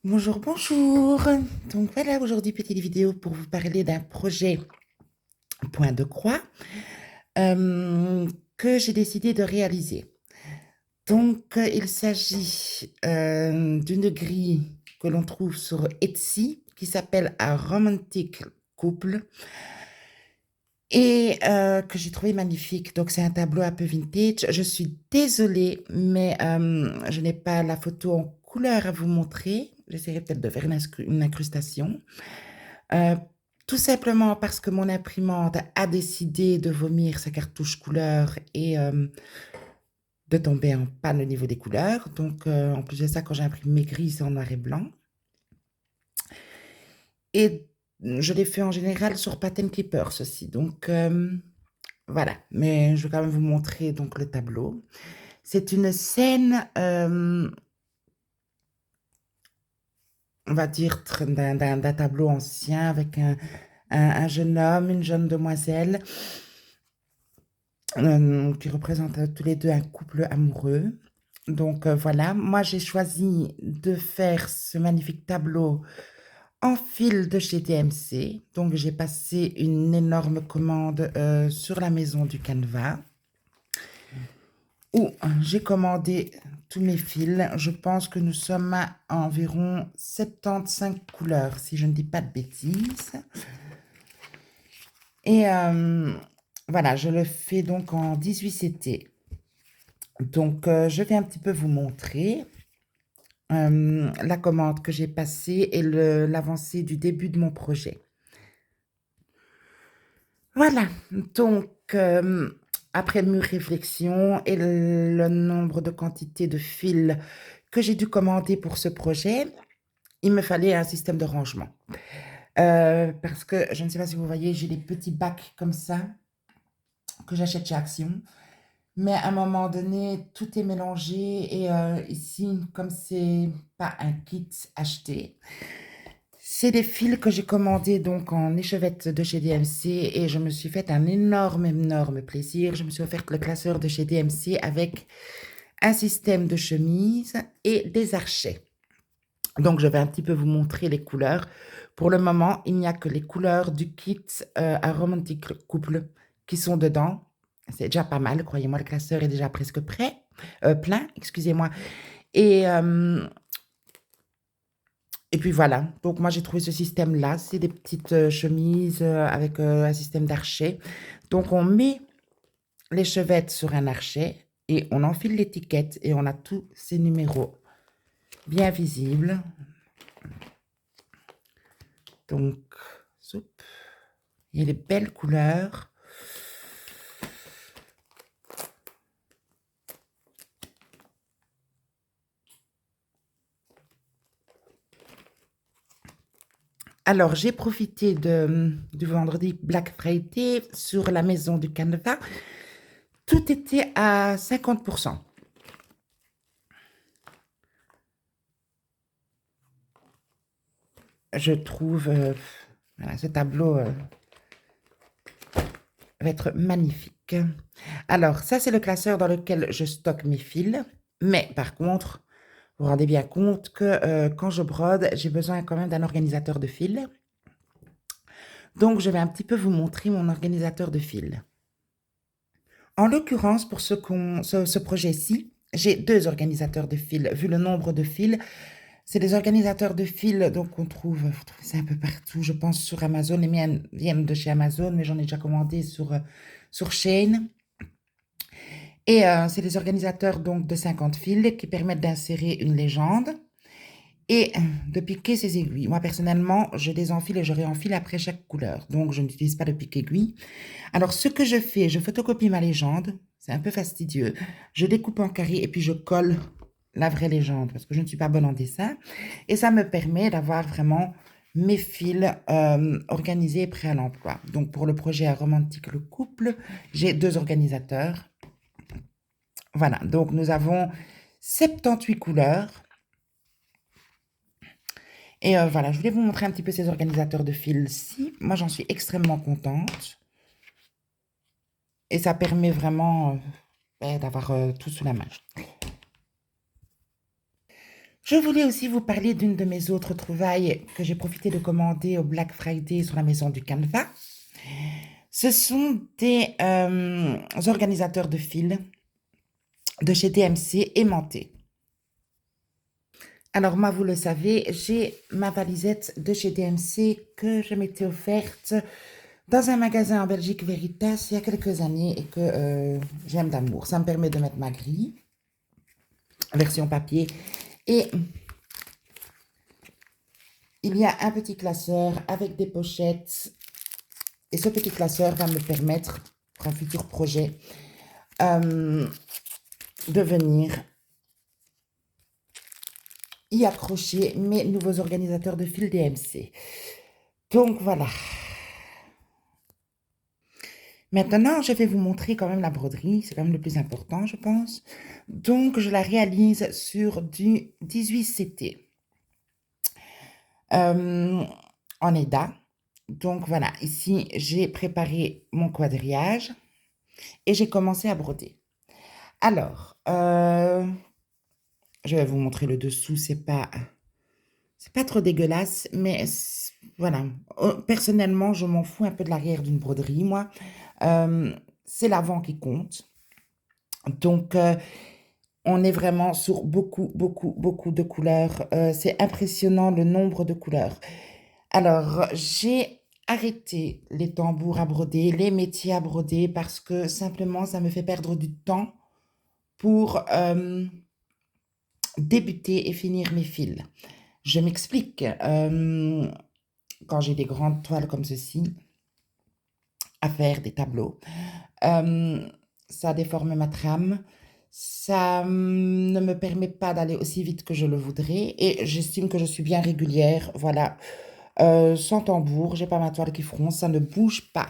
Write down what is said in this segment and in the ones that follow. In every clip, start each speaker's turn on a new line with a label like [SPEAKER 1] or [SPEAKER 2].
[SPEAKER 1] Bonjour, bonjour. Donc voilà, aujourd'hui, petite vidéo pour vous parler d'un projet point de croix euh, que j'ai décidé de réaliser. Donc, il s'agit d'une grille que l'on trouve sur Etsy qui s'appelle un Romantic Couple et que j'ai trouvé magnifique. Donc, c'est un tableau un peu vintage. Je suis désolée, mais je n'ai pas la photo en couleur à vous montrer. J'essaierai peut-être de faire une incrustation. Euh, Tout simplement parce que mon imprimante a décidé de vomir sa cartouche couleur et de tomber en panne au niveau des couleurs. Donc, en plus de ça, quand j'imprime mes grilles, c'est en noir et blanc. Et je l'ai fait en général sur Pattern Clippers aussi. Donc, voilà. Mais je vais quand même vous montrer donc le tableau. C'est une scène, on va dire, d'un tableau ancien avec un jeune homme, une jeune demoiselle qui représentent tous les deux un couple amoureux. Donc voilà, moi j'ai choisi de faire ce magnifique tableau en fil de chez DMC. Donc j'ai passé une énorme commande sur la maison du Canva où j'ai commandé tous mes fils. Je pense que nous sommes à environ 75 couleurs, si je ne dis pas de bêtises. Et voilà, je le fais donc en 18CT. Donc, je vais un petit peu vous montrer la commande que j'ai passée et l'avancée du début de mon projet. Voilà, donc après mûre réflexion et le nombre de quantités de fils que j'ai dû commander pour ce projet, il me fallait un système de rangement. Parce que, je ne sais pas si vous voyez, j'ai des petits bacs comme ça que j'achète chez Action. Mais à un moment donné, tout est mélangé et ici, comme c'est pas un kit acheté, c'est des fils que j'ai commandés donc en échevette de chez DMC et je me suis fait un énorme, énorme plaisir. Je me suis offert le classeur de chez DMC avec un système de chemise et des archets. Donc, je vais un petit peu vous montrer les couleurs. Pour le moment, il n'y a que les couleurs du kit à Romantic Couple qui sont dedans. C'est déjà pas mal, croyez-moi, le classeur est déjà presque prêt, plein, excusez-moi. Et, et puis voilà, donc moi j'ai trouvé ce système-là, c'est des petites chemises avec un système d'archet. Donc on met les chevettes sur un archet et on enfile l'étiquette et on a tous ces numéros bien visibles. Donc, soup. Il y a des belles couleurs. Alors, j'ai profité du vendredi Black Friday sur la maison du Canva. Tout était à 50%. Je trouve voilà, ce tableau va être magnifique. Alors, ça, c'est le classeur dans lequel je stocke mes fils. Mais par contre, vous vous rendez bien compte que quand je brode, j'ai besoin quand même d'un organisateur de fils. Donc, je vais un petit peu vous montrer mon organisateur de fils. En l'occurrence, pour ce projet-ci, j'ai deux organisateurs de fils. Vu le nombre de fils, c'est des organisateurs de fils donc on trouve, vous trouvez ça un peu partout, je pense, sur Amazon. Les miens viennent de chez Amazon, mais j'en ai déjà commandé sur Shein. Et c'est des organisateurs donc de 50 fils qui permettent d'insérer une légende et de piquer ses aiguilles. Moi, personnellement, je désenfile et je réenfile après chaque couleur. Donc, je n'utilise pas de pique-aiguille. Alors, ce que je fais, je photocopie ma légende. C'est un peu fastidieux. Je découpe en carré et puis je colle la vraie légende parce que je ne suis pas bonne en dessin. Et ça me permet d'avoir vraiment mes fils organisés et prêts à l'emploi. Donc, pour le projet Romantique le couple, j'ai deux organisateurs. Voilà, donc nous avons 78 couleurs. Et voilà, je voulais vous montrer un petit peu ces organisateurs de fils-ci. Moi, j'en suis extrêmement contente. Et ça permet vraiment d'avoir tout sous la main. Je voulais aussi vous parler d'une de mes autres trouvailles que j'ai profité de commander au Black Friday sur la maison du Canva. Ce sont des organisateurs de fils de chez DMC aimantés. Alors moi, vous le savez, j'ai ma valisette de chez DMC que je m'étais offerte dans un magasin en Belgique, Veritas, il y a quelques années et que j'aime d'amour. Ça me permet de mettre ma grille, version papier, et il y a un petit classeur avec des pochettes. Et ce petit classeur va me permettre, pour un futur projet, de venir y accrocher mes nouveaux organisateurs de fil DMC. Donc voilà. Maintenant, je vais vous montrer quand même la broderie. C'est quand même le plus important, je pense. Donc, je la réalise sur du 18CT. En EDA. Donc voilà, ici, j'ai préparé mon quadrillage et j'ai commencé à broder. Alors, je vais vous montrer le dessous, c'est pas trop dégueulasse, mais voilà. Personnellement, je m'en fous un peu de l'arrière d'une broderie, moi. C'est l'avant qui compte. Donc, on est vraiment sur beaucoup, beaucoup, beaucoup de couleurs. C'est impressionnant le nombre de couleurs. Alors, j'ai arrêté les tambours à broder, les métiers à broder, parce que simplement, ça me fait perdre du temps pour débuter et finir mes fils. Je m'explique. Quand j'ai des grandes toiles comme ceci, à faire des tableaux, ça déforme ma trame, ça ne me permet pas d'aller aussi vite que je le voudrais et j'estime que je suis bien régulière, voilà. Sans tambour, j'ai pas ma toile qui fronce, ça ne bouge pas.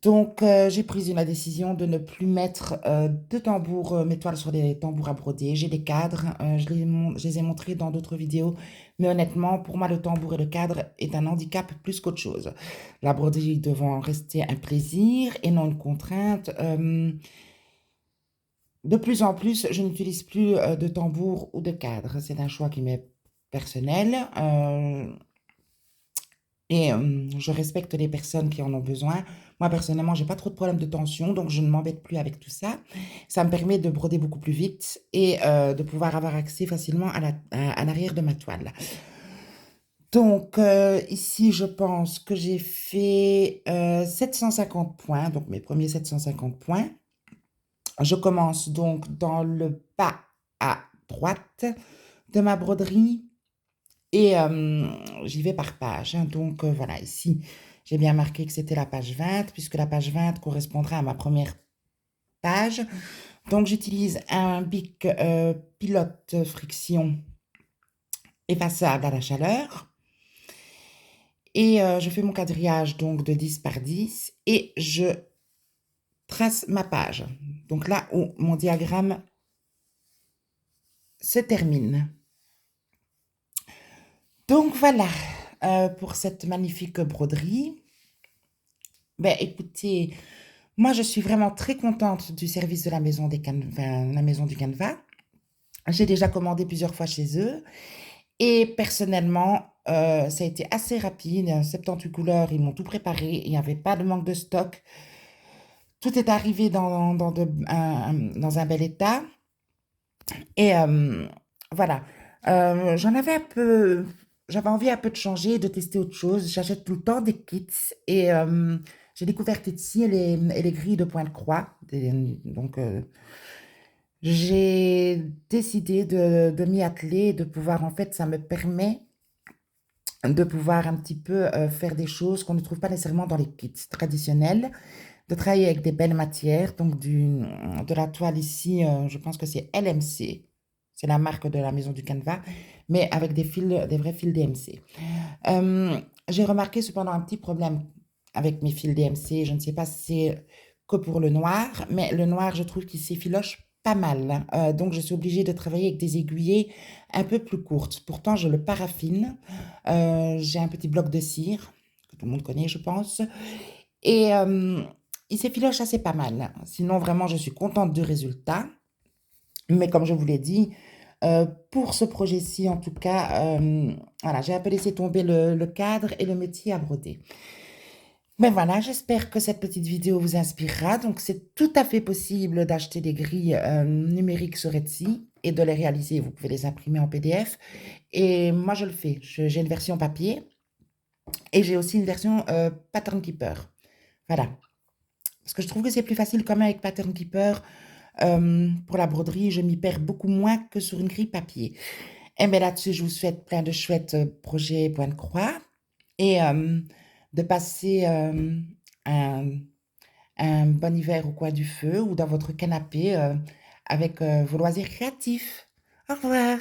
[SPEAKER 1] Donc, j'ai pris la décision de ne plus mettre de tambour, mes toiles sur des tambours à broder. J'ai des cadres, je les ai montrés dans d'autres vidéos, mais honnêtement, pour moi, le tambour et le cadre est un handicap plus qu'autre chose. La broderie devant rester un plaisir et non une contrainte. De plus en plus, je n'utilise plus de tambour ou de cadre. C'est un choix qui m'est personnel. Et je respecte les personnes qui en ont besoin. Moi, personnellement, j'ai pas trop de problèmes de tension, donc je ne m'embête plus avec tout ça. Ça me permet de broder beaucoup plus vite et de pouvoir avoir accès facilement à l'arrière de ma toile. Donc, ici, je pense que j'ai fait 750 points, donc mes premiers 750 points. Je commence donc dans le bas à droite de ma broderie. Et j'y vais par page, hein. Donc voilà, ici, j'ai bien marqué que c'était la page 20, puisque la page 20 correspondra à ma première page. Donc j'utilise un bic pilote friction effaçable à la chaleur. Et je fais mon quadrillage donc de 10 par 10 et je trace ma page. Donc là où mon diagramme se termine. Donc voilà, pour cette magnifique broderie. Ben écoutez, moi je suis vraiment très contente du service de la maison la maison du Canva. J'ai déjà commandé plusieurs fois chez eux et personnellement, ça a été assez rapide, 78 couleurs, ils m'ont tout préparé, il n'y avait pas de manque de stock. Tout est arrivé dans un bel état et voilà. J'avais envie un peu de changer, de tester autre chose. J'achète tout le temps des kits et j'ai découvert Etsy et les grilles de pointe croix. Donc, j'ai décidé de m'y atteler, de pouvoir, en fait, ça me permet de pouvoir un petit peu faire des choses qu'on ne trouve pas nécessairement dans les kits traditionnels, de travailler avec des belles matières, donc de la toile ici, je pense que c'est LMC, c'est la marque de la maison du Canva, mais avec des fils, des vrais fils DMC. J'ai remarqué cependant un petit problème avec mes fils DMC, je ne sais pas si c'est que pour le noir, mais le noir, je trouve qu'il s'effiloche pas mal. Donc, je suis obligée de travailler avec des aiguillets un peu plus courtes. Pourtant, je le paraffine. J'ai un petit bloc de cire, que tout le monde connaît, je pense. Et il s'effiloche assez pas mal. Sinon, vraiment, je suis contente du résultat. Mais comme je vous l'ai dit, Pour ce projet-ci, en tout cas, voilà, j'ai un peu laissé tomber le cadre et le métier à broder. Mais voilà, j'espère que cette petite vidéo vous inspirera. Donc, c'est tout à fait possible d'acheter des grilles numériques sur Etsy et de les réaliser. Vous pouvez les imprimer en PDF. Et moi, je le fais. J'ai une version papier et j'ai aussi une version Pattern Keeper. Voilà. Parce que je trouve que c'est plus facile quand même avec Pattern Keeper. Pour la broderie, je m'y perds beaucoup moins que sur une grille papier. Et bien là-dessus, je vous souhaite plein de chouettes projets point de croix et de passer un, un bon hiver au coin du feu ou dans votre canapé avec vos loisirs créatifs. Au revoir.